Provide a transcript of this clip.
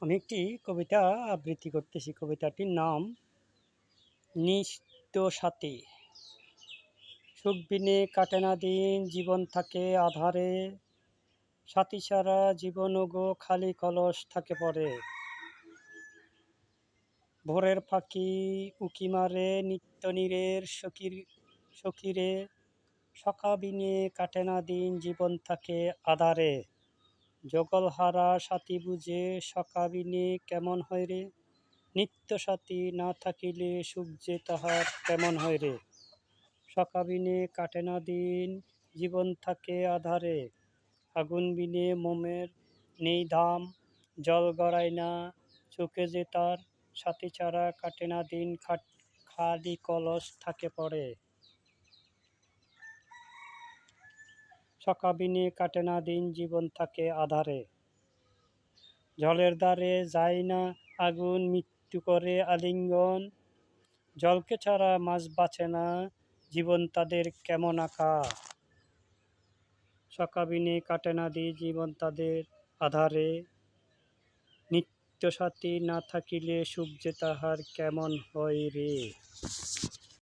আমি একটি কবিতা আবৃত্তি করতেছি। কবিতাটির নাম নিত্য সাথী। সুখ বিনে কাটে না দিন, জীবন থাকে আধারে। সাথী ছাড়া জীবন গো খালি কলস থাকে পড়ে। ভোরের পাখি উকি মারে নিত্য নীরের সখীরে। সখা বিনে কাটে না দিন, জীবন থাকে আধারে। জগল হারা সাথী বুঝে সখা বিনে কেমন হয় রে। নিত্য সাথী না থাকিলে সুখ যে তাহার কেমন হয় রে। সখা বিনে কাটে না দিন, জীবন থাকে আধারে। আগুন বিনে মোমের নেই দাম, জল গড়ায় না চোখে যে তার। সাথী ছাড়া কাটে না দিন, খালি কলস থাকে পড়ে। সখা বিনে কাটে না দিন, জীবন থাকে আধারে। জলের দ্বারে যায় না আগুন, মৃত্যু করে আলিঙ্গন। জলকে ছাড়া মাছ বাঁচে না, জীবন তাদের কেমন আঁকা। সখা বিনে কাটে না দিন, জীবন তাদের আধারে। নিত্য সাথী না থাকিলে সুখ যে তাহার কেমন হয় রে।